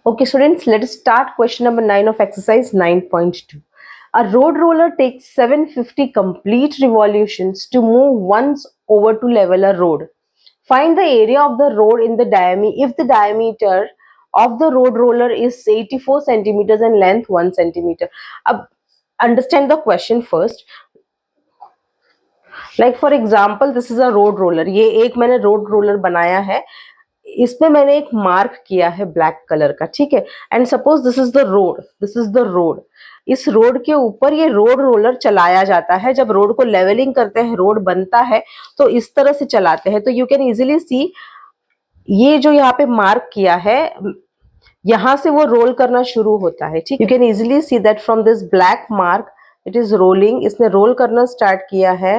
Okay, students, let us start question number 9 of exercise 9.2. A road roller takes 750 complete revolutions to move once over to level a road. Find the area of the road in the diameter if the diameter of the road roller is 84 centimeters and length 1 centimeter. Understand the question first. Like for example, this is a road roller. ये एक मैंने road roller बनाया है. इसमें मैंने एक mark किया है ब्लैक कलर का, ठीक है. And suppose this is the road. इस रोड के ऊपर ये रोड रोलर चलाया जाता है. जब रोड को लेवलिंग करते हैं, रोड बनता है, तो इस तरह से चलाते हैं. तो यू कैन इजीली सी, ये जो यहाँ पे मार्क किया है, यहां से वो रोल करना शुरू होता है, ठीक. You can easily see that from this black mark it is rolling. इसने रोल करना स्टार्ट किया है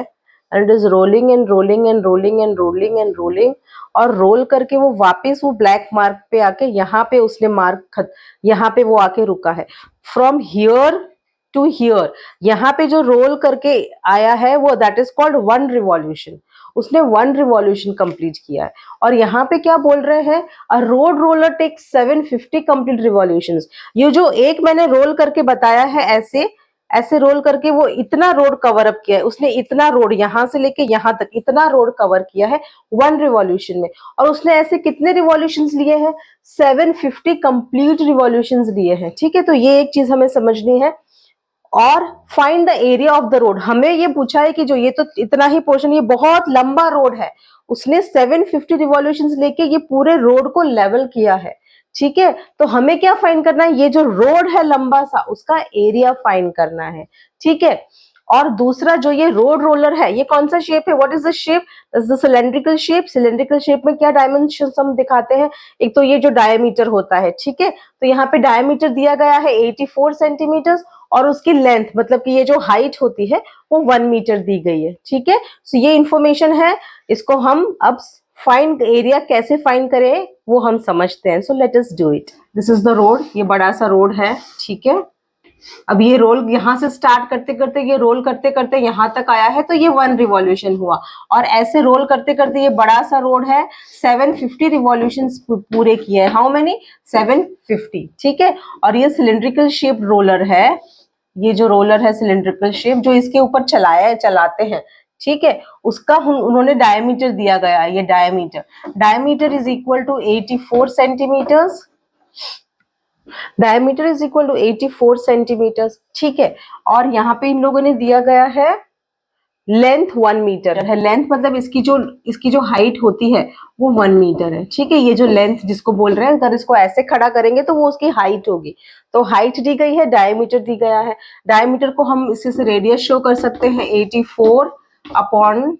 and it is rolling and rolling and rolling and rolling and rolling, और रोल करके वो वापस वो ब्लैक मार्क पे आके यहाँ पे उसने यहाँ पे वो आके रुका है. फ्रॉम हियर टू हियर, यहाँ पे जो रोल करके आया है वो दैट इज कॉल्ड 1 रिवॉल्यूशन. उसने 1 रिवॉल्यूशन कंप्लीट किया है. और यहाँ पे क्या बोल रहे हैं, uh road roller takes 750 complete revolutions. ये जो एक मैंने रोल करके बताया है, ऐसे रोल करके वो इतना रोड कवर अप किया है. उसने इतना रोड यहाँ से लेके यहाँ तक इतना रोड कवर किया है 1 रिवॉल्यूशन में. और उसने ऐसे कितने रिवॉल्यूशंस लिए हैं, 750 कंप्लीट रिवॉल्यूशंस लिए हैं, ठीक है. तो ये एक चीज हमें समझनी है. और find the area of the road. हमें ये पूछा है कि जो ये तो इतना ही पोर्शन, ये बहुत लंबा रोड है. उसने 750 रिवॉल्यूशंस लेके ये पूरे रोड को लेवल किया है, ठीक है. तो हमें क्या फाइंड करना है, ये जो रोड है लंबा सा, उसका एरिया फाइंड करना है, ठीक है. और दूसरा जो ये रोड रोलर है, ये कौन सा शेप है, what is the shape, the cylindrical shape. Cylindrical shape में क्या डायमेंशन हम दिखाते हैं, एक तो ये जो डायमीटर होता है, ठीक है. तो यहाँ पे डायमीटर दिया गया है 84 सेंटीमीटर, और उसकी लेंथ मतलब कि ये जो हाइट होती है वो 1 मीटर दी गई है, ठीक है. सो ये इंफॉर्मेशन है. इसको हम अब फाइंड एरिया कैसे फाइंड करें वो हम समझते हैं. So let us do it. This is the road. ये बड़ा सा रोड है, ठीक है. अब ये रोल यहाँ से स्टार्ट करते करते ये रोल करते करते यहाँ तक आया है, तो ये 1 रिवॉल्यूशन हुआ. और ऐसे रोल करते करते ये बड़ा सा रोड है, 750 रिवॉल्यूशंस पूरे किए हैं. हाउ मेनी, 750, ठीक है. और ये सिलिंड्रिकल शेप रोलर है. ये जो रोलर है सिलिंड्रिकल शेप, जो इसके ऊपर चलाते हैं, ठीक है. उसका उन्होंने डायमीटर दिया गया है. ये diameter is equal to 84 centimetres. Diameter is equal to 84 centimetres, ठीक है. और यहाँ पे इन लोगों ने दिया गया है लेंथ 1 मीटर है. लेंथ मतलब इसकी जो हाइट होती है वो 1 मीटर है, ठीक है. ये जो लेंथ जिसको बोल रहे हैं, अगर इसको ऐसे खड़ा करेंगे तो वो उसकी हाइट होगी. तो हाइट दी गई है, डायमीटर दी गया है. डायमीटर को हम इसी से रेडियस शो कर सकते हैं, 84/2.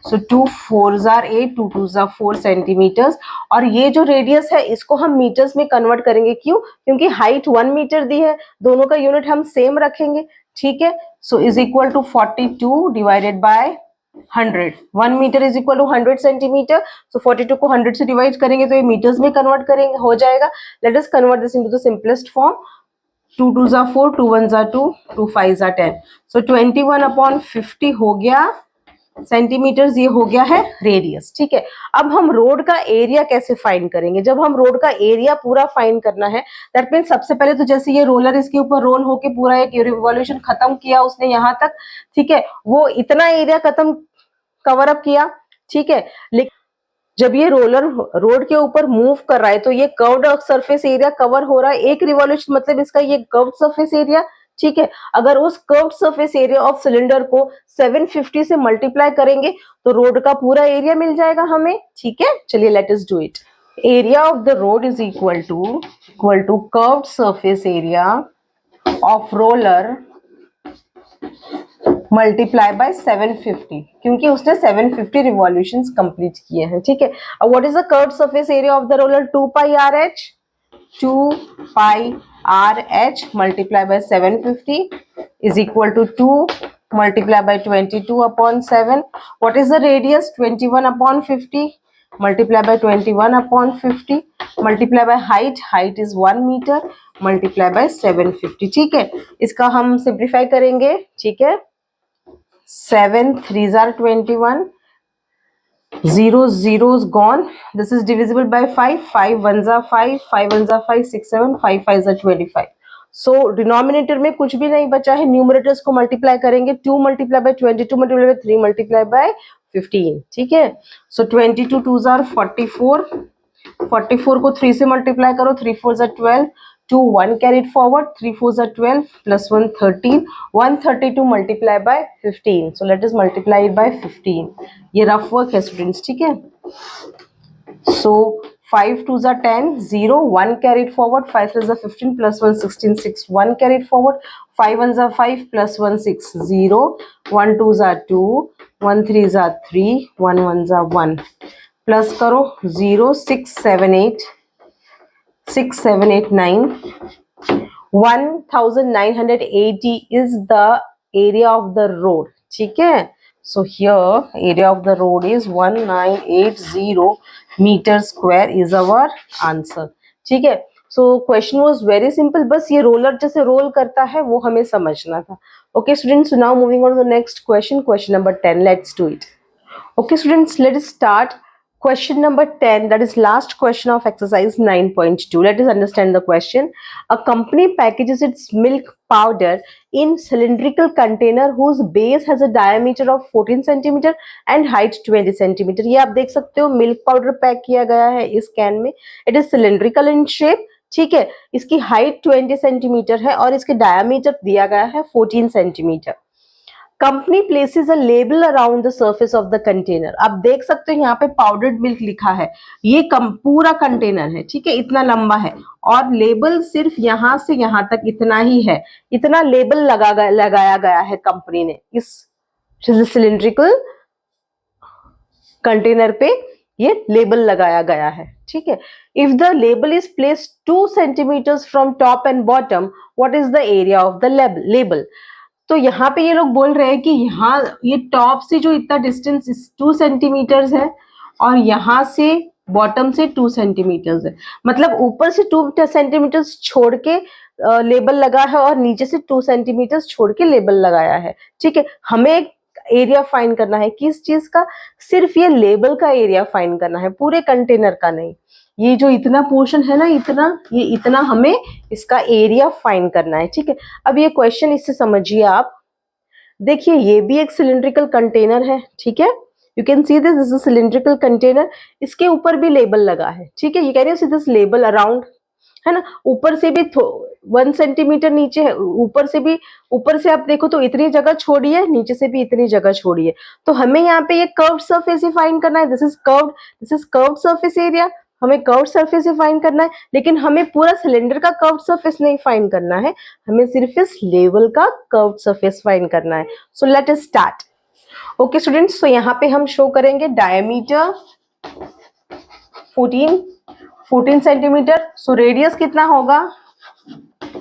So 2 4s are 8, 2 2s are 4 centimetres. और ये जो रेडियस है इसको हम मीटर्स में कन्वर्ट करेंगे. क्यों, क्योंकि हाइट 1 मीटर दी है, दोनों का यूनिट हम सेम रखेंगे, ठीक है. So is equal to 42 divided by 100. 1 metre is equal to 100 centimetre. So 42 को 100 से डिवाइड करेंगे तो ये मीटर्स में कन्वर्ट करेंगे, हो जाएगा. Let us convert this into the simplest form. 2 2s are 4, 2 1s are 2, 2 5s are 10. सो 21/50 हो गया सेंटीमीटर्स. ये हो गया है रेडियस, ठीक है. अब हम रोड का एरिया कैसे फाइंड करेंगे. जब हम रोड का एरिया पूरा फाइंड करना है, दैट मीन्स सबसे पहले तो जैसे ये रोलर इसके ऊपर रोल होके पूरा एक रिवॉल्यूशन खत्म किया उसने यहाँ तक, ठीक है. वो इतना एरिया कवर अप किया, ठीक है. लेकिन जब ये रोलर रोड के ऊपर मूव कर रहा है तो ये कर्व्ड सरफेस एरिया कवर हो रहा है. एक रिवॉल्यूशन मतलब इसका ये कर्व्ड सरफेस एरिया, ठीक है. अगर उस curved surface area of cylinder को 750 से मल्टीप्लाई करेंगे तो रोड का पूरा एरिया मिल जाएगा हमें, ठीक है. चलिए let us do it. Area of the road is equal to curved surface area of roller multiply by 750, क्योंकि उसने 750 रिवॉल्यूशंस कंप्लीट किए हैं, ठीक है. अब what is the curved surface area of the roller, 2 pi RH. 2 pi RH multiplied by 750 is equal to 2 multiplied by 22/7. What is the radius, 21/50 multiplied by 21/50 multiplied by height is 1 meter multiplied by 750, ठीक है. इसका हम simplify करेंगे, ठीक है. 7 3s are 21, 0 zeros gone. This is divisible by 5. 5 ones are 5, 5 ones are 5, 6 7, 5 5s are 25. So denominator में कुछ भी नहीं बचा है, न्यूमरेटर्स को मल्टीप्लाई करेंगे, 2 multiply by 22 multiply by 3 multiply by 15, ठीक है। सो 22 2s are 44, 44 को 3 से मल्टीप्लाई करो, 3 4s are 12, 2 1 carried forward, 3 4s are 12 plus 1 13, 132 multiply by 15. So let us multiply it by 15. ये रफ वर्क है स्टूडेंट्स, ठीक है। So 5 2s are 10, 0 1 carried forward, 5 3s are 15 plus 1 16, 6 1 carried forward, 5 1s are 5 plus 1 6 0, 1 2s are 2, 1 3s are 3, 1 1s are 1, plus करो 0 6 7 8 6 7 8 9, 1980 is the area of the road, ठीक है। So here area of the road is 1980 meter square is our answer, ठीक है। So question was very simple, बस ये roller जैसे role करता है वो हमें समझना था। Okay students, so now moving on to the next question, question number 10. Let's do it. Okay students, let us start question number 10, that is last question of exercise 9.2. Let us understand the question. A company packages its milk powder in cylindrical container whose base has a diameter of 14 cm and height 20 cm. ये आप देख सकते हो milk powder pack किया गया है इस can में। It is cylindrical in shape, ठीक है। इसकी हाइट 20 सेंटीमीटर है और इसके डायमीटर दिया गया है 14 centimetre. Company places a label around the surface of the container. आप देख सकते हो यहाँ पे पाउडर्ड मिल्क लिखा है, ये पूरा कंटेनर है, ठीक है, इतना लंबा है और लेबल सिर्फ यहाँ से यहाँ तक इतना ही है। इतना लेबल लगाया गया है कंपनी ने इस सिलिंड्रिकल कंटेनर पे, ये लेबल लगाया गया है, ठीक है। If the label is placed 2 centimetres from top and bottom, what is the area of the label. तो यहाँ पे ये लोग बोल रहे हैं कि यहाँ ये टॉप से जो इतना डिस्टेंस 2 सेंटीमीटर्स है और यहाँ से बॉटम से 2 सेंटीमीटर्स है, मतलब ऊपर से 2 सेंटीमीटर्स छोड़ के लेबल लगा है और नीचे से 2 सेंटीमीटर्स छोड़ के लेबल लगाया है, ठीक है। हमें एक एरिया फाइंड करना है, किस चीज का, सिर्फ ये लेबल का एरिया फाइंड करना है, पूरे कंटेनर का नहीं। ये जो इतना पोर्शन है ना, ये इतना हमें इसका एरिया फाइंड करना है, ठीक है। अब ये क्वेश्चन इससे समझिए आप, देखिए ये भी एक सिलिंड्रिकल कंटेनर है, ठीक है। You can see this is a cylindrical container, इसके ऊपर भी लेबल लगा है, ठीक है। You can see this label around, है ना। ऊपर से भी 1 सेंटीमीटर नीचे है, ऊपर से आप देखो तो इतनी जगह छोड़ी है, नीचे से भी इतनी जगह छोड़ी है। तो हमें यहाँ पे ये कर्व्ड सरफेस ही फाइंड करना है। This is curved surface area, हमें कर्व्ड सरफेस ही फाइंड करना है, लेकिन हमें पूरा सिलेंडर का कर्व्ड सरफेस नहीं फाइंड करना है, हमें सिर्फ इस लेवल का कर्व्ड सरफेस फाइंड करना है। So let us start. Okay students, तो यहाँ पे हम शो करेंगे डायमीटर 14 सेंटीमीटर। सो रेडियस कितना होगा,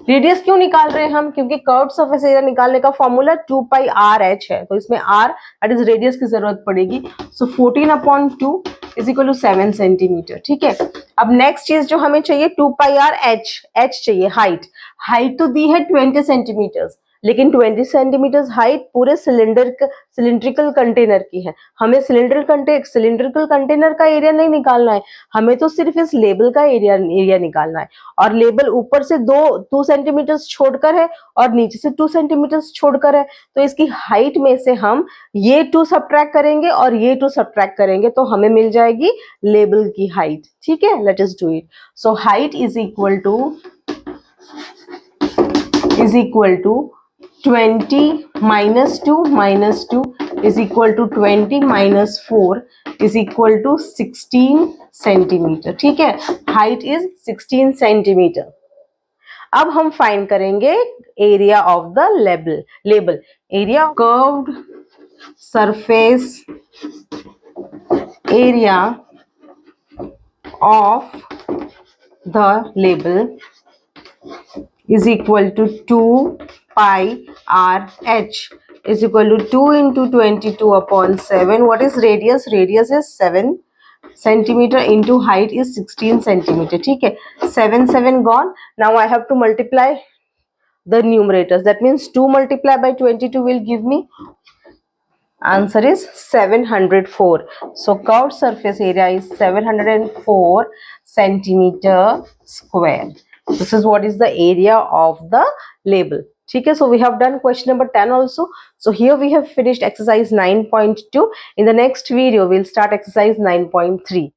रेडियस क्यों निकाल रहे हैं हम, क्योंकि कर्व्ड सरफेस एरिया निकालने का फॉर्मूला 2 पाई आर एच है, तो इसमें आर दैट इज रेडियस की जरूरत पड़ेगी। सो 14/2 इज इक्वल टू 7 सेंटीमीटर, ठीक है। अब नेक्स्ट चीज जो हमें चाहिए 2 पाई आर एच चाहिए, हाइट तो दी है 20 सेंटीमीटर, लेकिन 20 सेंटीमीटर हाइट पूरे सिलिंड्रिकल कंटेनर की है। हमें सिलिंड्रिकल कंटेनर का एरिया नहीं निकालना है, हमें तो सिर्फ इस लेबल का एरिया निकालना है। और लेबल ऊपर से 2 सेंटीमीटर छोड़कर है और नीचे से 2 सेंटीमीटर छोड़कर है, तो इसकी हाइट में से हम ये 2 सब्ट्रैक्ट करेंगे और ये 2 सब्ट्रैक्ट करेंगे, तो हमें मिल जाएगी लेबल की हाइट, ठीक है। Let us do it. So height is equal to 20 minus 2 is equal to 20 minus 4 is equal to 16 centimetre, ठीक है। Height is 16 centimetre. अब हम फाइंड करेंगे area of the label. Area curved surface area of the label is equal to 2 pi r h is equal to 2 into 22/7. What is radius? Radius is 7 centimeter into height is 16 centimeter, ठीक है। 7 gone. Now I have to multiply the numerators. That means 2 multiplied by 22 will give me Answer is 704. So curved surface area is 704 centimeter square. This is what is the area of the label. Okay, so we have done question number 10 also. So here we have finished exercise 9.2. In the next video, we'll start exercise 9.3.